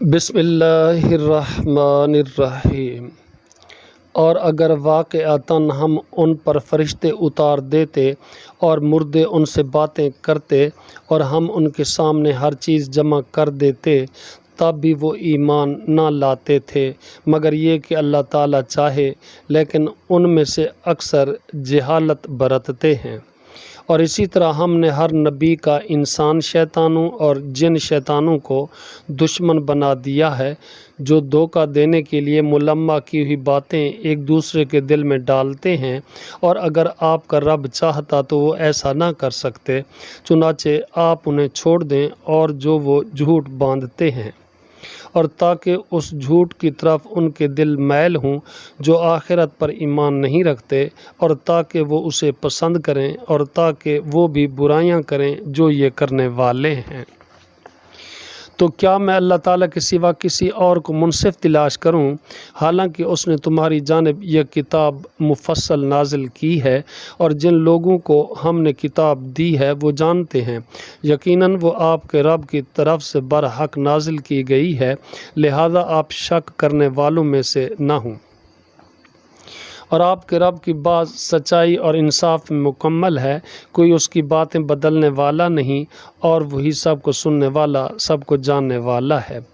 बिस्मिल्लाहिर्रहमानिर्रहीम। और अगर वाक़अतन हम उन पर फरिश्ते उतार देते और मुर्दे उनसे बातें करते और हम उनके सामने हर चीज़ जमा कर देते तब भी वो ईमान ना लाते थे, मगर ये कि अल्लाह ताला चाहे, लेकिन उनमें से अक्सर जहालत बरतते हैं। और इसी तरह हमने हर नबी का इंसान शैतानों और जिन शैतानों को दुश्मन बना दिया है, जो धोखा देने के लिए मुलम्मा की हुई बातें एक दूसरे के दिल में डालते हैं। और अगर आपका रब चाहता तो वो ऐसा ना कर सकते, चुनाचे आप उन्हें छोड़ दें और जो वो झूठ बांधते हैं, और ताकि उस झूठ की तरफ उनके दिल मैल हों जो आखिरत पर ईमान नहीं रखते, और ताकि वो उसे पसंद करें, और ताकि वो भी बुराइयां करें जो ये करने वाले हैं। तो क्या मैं अल्लाह ताला के सिवा किसी और को मुनसिफ तलाश करूं, हालांकि उसने तुम्हारी जानिब यह किताब मुफस्सल नाजिल की है। और जिन लोगों को हमने किताब दी है वो जानते हैं, यकीनन वो आपके रब की तरफ से बरहक नाजिल की गई है, लिहाजा आप शक करने वालों में से ना हों। और आपके रब की बात सच्चाई और इंसाफ में मुकम्मल है, कोई उसकी बातें बदलने वाला नहीं, और वही सब को सुनने वाला, सब को जानने वाला है।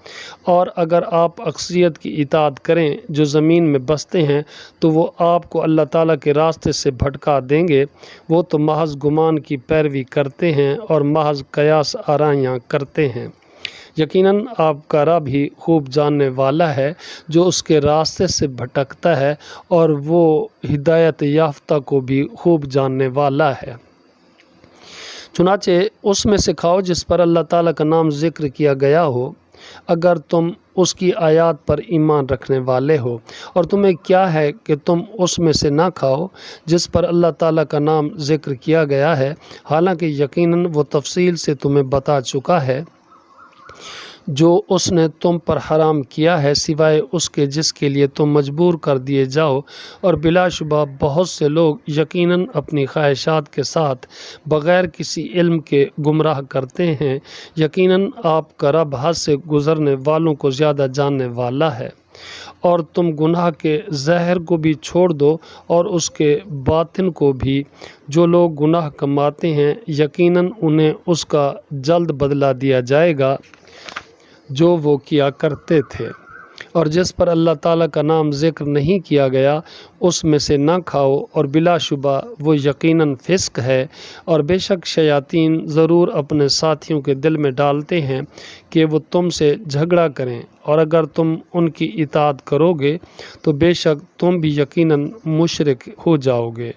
और अगर आप अक्सरियत की इताअत करें जो ज़मीन में बसते हैं, तो वो आपको अल्लाह ताला के रास्ते से भटका देंगे। वो तो महज गुमान की पैरवी करते हैं और महज कयास आराइयाँ करते हैं। यकीनन आपका रब ही खूब जानने वाला है जो उसके रास्ते से भटकता है, और वो हिदायत याफ्ता को भी खूब जानने वाला है। चुनाचे उसमें से खाओ जिस पर अल्लाह ताला का नाम ज़िक्र किया गया हो, अगर तुम उसकी आयत पर ईमान रखने वाले हो। और तुम्हें क्या है कि तुम उसमें से ना खाओ जिस पर अल्लाह ताला का नाम ज़िक्र किया गया है, हालांकि यकीनन वो तफसील से तुम्हें बता चुका है जो उसने तुम पर हराम किया है, सिवाय उसके जिसके लिए तुम मजबूर कर दिए जाओ। और बिलाशुबा बहुत से लोग यकीनन अपनी ख्वाहिशात के साथ बग़ैर किसी इल्म के गुमराह करते हैं। यकीनन आपका रब हद से गुज़रने वालों को ज़्यादा जानने वाला है। और तुम गुनाह के ज़हर को भी छोड़ दो और उसके बातिन को भी। जो लोग गुनाह कमाते हैं, यकीनन उन्हें उसका जल्द बदला दिया जाएगा जो वो किया करते थे। और जिस पर अल्लाह ताला का नाम ज़िक्र नहीं किया गया उसमें से ना खाओ, और बिलाशुबा वो यकीनन फ़िस्क है। और बेशक शयातीन ज़रूर अपने साथियों के दिल में डालते हैं कि वो तुमसे झगड़ा करें, और अगर तुम उनकी इताअत करोगे तो बेशक तुम भी यकीनन मुशरिक हो जाओगे।